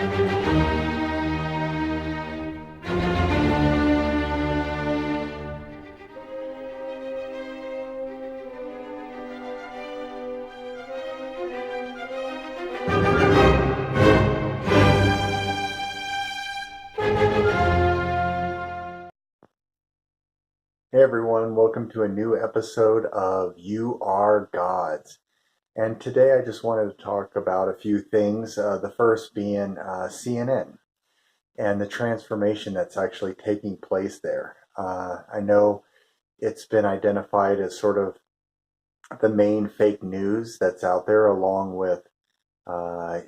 Hey everyone, welcome to a new episode of You Are Gods. And today I just wanted to talk about a few things. The first being CNN and the transformation that's actually taking place there. I know it's been identified as sort of the main fake news that's out there, along with uh,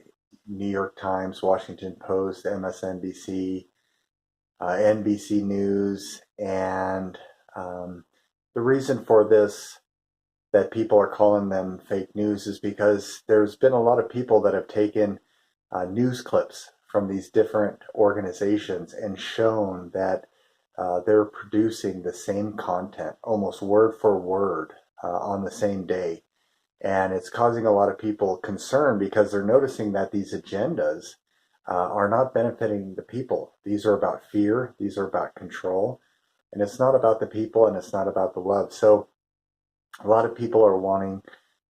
New York Times, Washington Post, MSNBC, NBC News, and the reason for this that people are calling them fake news is because there's been a lot of people that have taken news clips from these different organizations and shown that they're producing the same content, almost word for word, on the same day. And it's causing a lot of people concern because they're noticing that these agendas are not benefiting the people. These are about fear, these are about control, and it's not about the people and it's not about the love. So a lot of people are wanting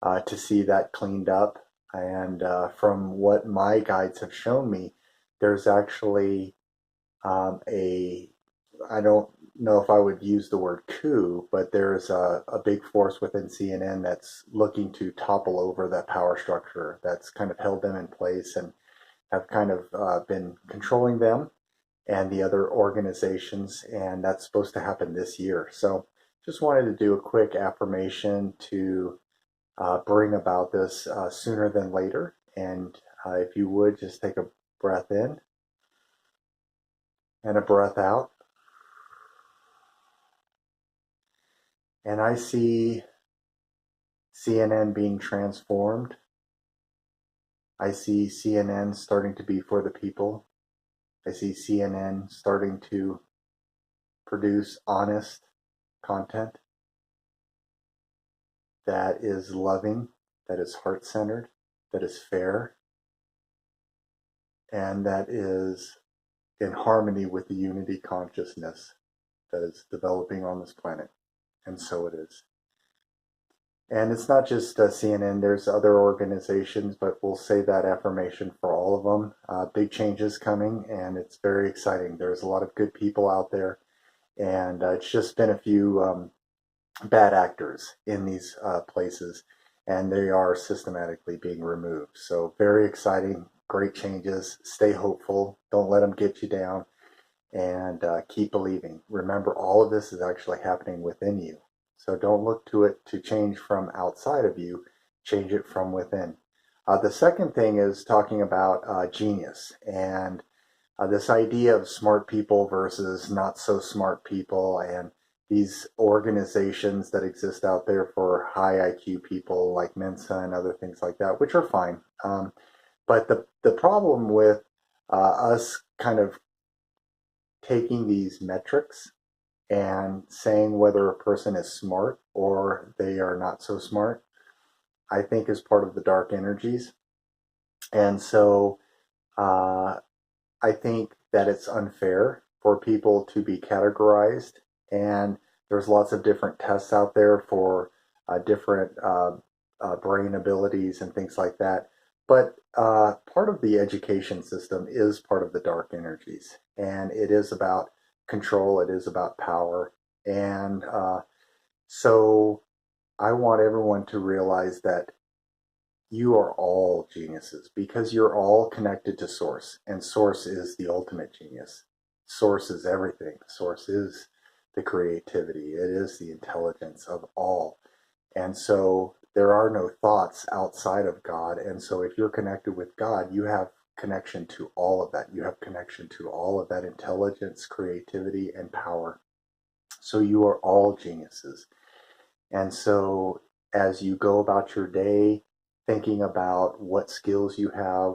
to see that cleaned up. And from what my guides have shown me, there's actually a, I don't know if I would use the word coup, but there's a big force within CNN that's looking to topple over that power structure that's kind of held them in place and have kind of been controlling them and the other organizations, and that's supposed to happen this year. So just wanted to do a quick affirmation to bring about this sooner than later. And if you would just take a breath in and a breath out. And I see CNN being transformed. I see CNN starting to be for the people. I see CNN starting to produce honest content that is loving, that is heart-centered, that is fair, and that is in harmony with the unity consciousness that is developing on this planet. And so it is. And it's not just CNN, there's other organizations, but we'll say that affirmation for all of them. Big changes coming, and it's very exciting. There's a lot of good people out there, and it's just been a few bad actors in these places, and they are systematically being removed. So very exciting, great changes. Stay hopeful. Don't let them get you down, and keep believing. Remember, all of this is actually happening within you. So don't look to it to change from outside of you. Change it from within. The second thing is talking about genius and this idea of smart people versus not so smart people, and these organizations that exist out there for high IQ people like Mensa and other things like that, which are fine. But the problem with us kind of taking these metrics and saying whether a person is smart or they are not so smart, I think is part of the dark energies. And so uh, I think that it's unfair for people to be categorized. And there's lots of different tests out there for different brain abilities and things like that. But part of the education system is part of the dark energies. And it is about control, it is about power. And so I want everyone to realize that you are all geniuses because you're all connected to Source, and Source is the ultimate genius. Source is everything. Source is the creativity, it is the intelligence of all. And so there are no thoughts outside of God. And so if you're connected with God, you have connection to all of that. You have connection to all of that intelligence, creativity, and power. So you are all geniuses. And so as you go about your day, thinking about what skills you have,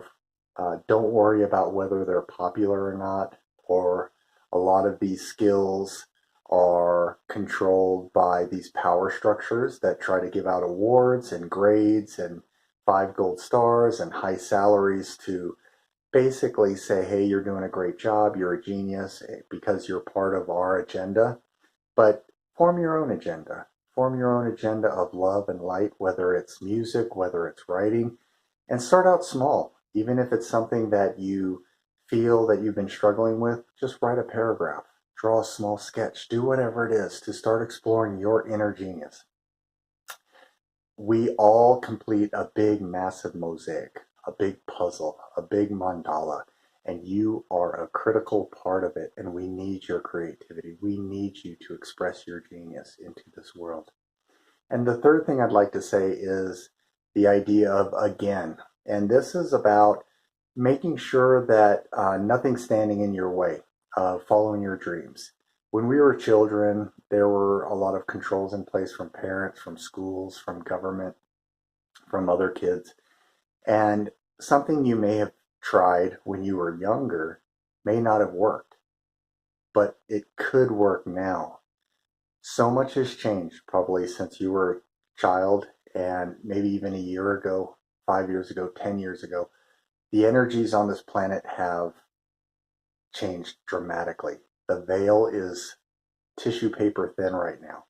don't worry about whether they're popular or not, or a lot of these skills are controlled by these power structures that try to give out awards and grades and 5 gold stars and high salaries to basically say, hey, you're doing a great job, you're a genius because you're part of our agenda. But form your own agenda. Form your own agenda of love and light, whether it's music, whether it's writing, and start out small. Even if it's something that you feel that you've been struggling with, just write a paragraph, draw a small sketch, do whatever it is to start exploring your inner genius. We all complete a big, massive mosaic, a big puzzle, a big mandala, and you are a critical part of it. And we need your creativity. We need you to express your genius into this world. And the third thing I'd like to say is the idea of again. And this is about making sure that nothing's standing in your way of following your dreams. When we were children, there were a lot of controls in place from parents, from schools, from government, from other kids. And something you may have tried when you were younger may not have worked, but it could work now. So much has changed probably since you were a child and maybe even a year ago, 5 years ago, 10 years ago. The energies on this planet have changed dramatically. The veil is tissue paper thin right now.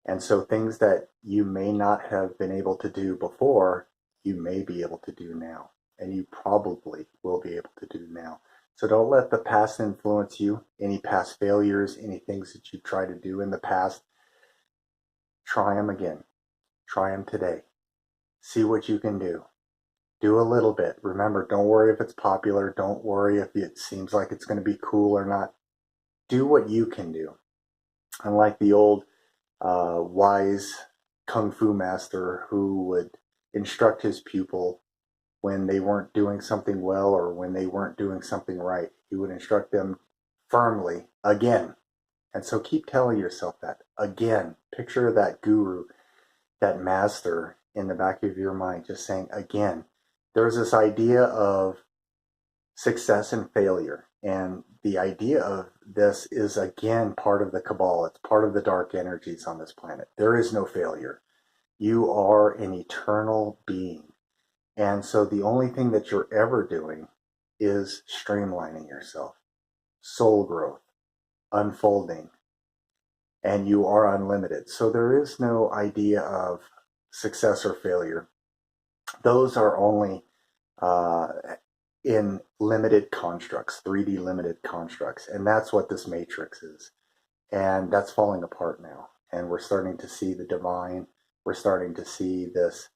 And so things that you may not have been able to do before, you may be able to do now. And you probably will be able to do now. So don't let the past influence you, any past failures, any things that you tried to do in the past. Try them again. Try them today. See what you can do. Do a little bit. Remember, don't worry if it's popular. Don't worry if it seems like it's going to be cool or not. Do what you can do. Unlike the old wise kung fu master who would instruct his pupil when they weren't doing something well or when they weren't doing something right. He would instruct them firmly again. And so keep telling yourself that again. Picture that guru, that master in the back of your mind, just saying again. There's this idea of success and failure. And the idea of this is, again, part of the cabal. It's part of the dark energies on this planet. There is no failure. You are an eternal being. And so the only thing that you're ever doing is streamlining yourself, soul growth, unfolding, and you are unlimited. So there is no idea of success or failure. Those are only uh, in limited constructs, 3D limited constructs. And that's what this matrix is. And that's falling apart now. And we're starting to see the divine. We're starting to see this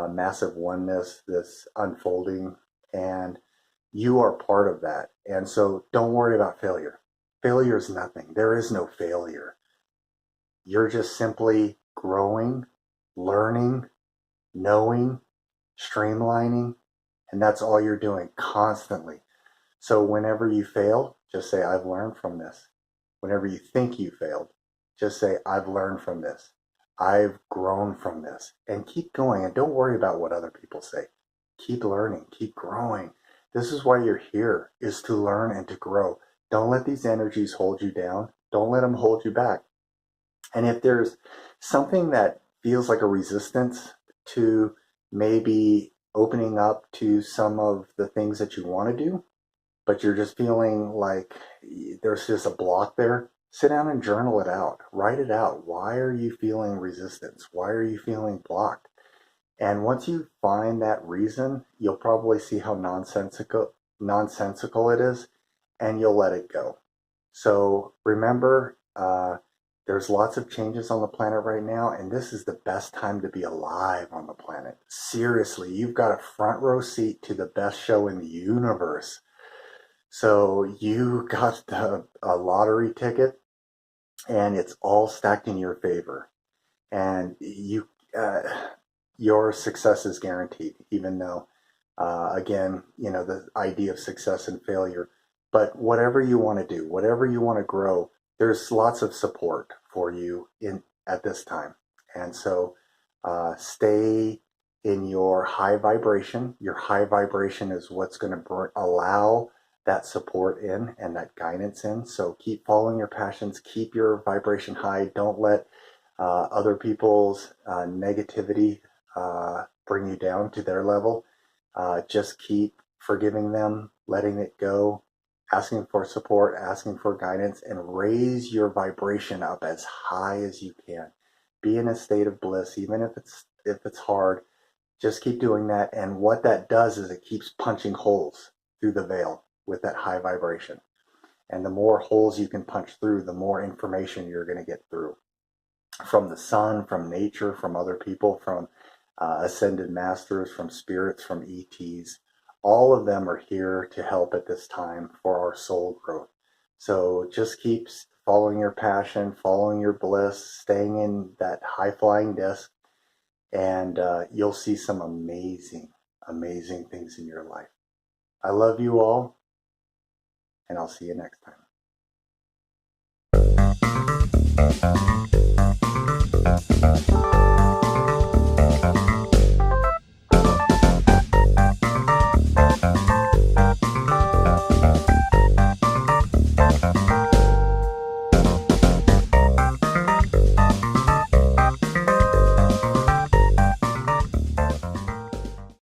massive oneness, this unfolding. And you are part of that. And so don't worry about failure. Failure is nothing. There is no failure. You're just simply growing, learning, knowing, streamlining, and that's all you're doing constantly. So whenever you fail, just say, I've learned from this. Whenever you think you failed, just say, I've learned from this. I've grown from this. And keep going. And don't worry about what other people say. Keep learning. Keep growing. This is why you're here, is to learn and to grow. Don't let these energies hold you down. Don't let them hold you back. And if there's something that feels like a resistance to maybe opening up to some of the things that you want to do, but you're just feeling like there's just a block there, sit down and journal it out. Write it out. Why are you feeling resistance? Why are you feeling blocked? And once you find that reason, you'll probably see how nonsensical it is, and you'll let it go. So remember, there's lots of changes on the planet right now, and this is the best time to be alive on the planet. Seriously, you've got a front row seat to the best show in the universe. So you got a lottery ticket, and it's all stacked in your favor. And your success is guaranteed, even though, again, the idea of success and failure. But whatever you want to do, whatever you want to grow, there's lots of support for you at this time. And so stay in your high vibration. Your high vibration is what's going to allow that support in and that guidance in. So keep following your passions, keep your vibration high. Don't let other people's negativity bring you down to their level. Just keep forgiving them, letting it go, asking for support, asking for guidance, and raise your vibration up as high as you can. Be in a state of bliss, even if it's hard. Just keep doing that. And what that does is it keeps punching holes through the veil with that high vibration. And the more holes you can punch through, the more information you're going to get through from the sun, from nature, from other people, from ascended masters, from spirits, from ETs. All of them are here to help at this time for our soul growth. So just keep following your passion, following your bliss, staying in that high flying disc, and you'll see some amazing, amazing things in your life. I love you all, and I'll see you next time.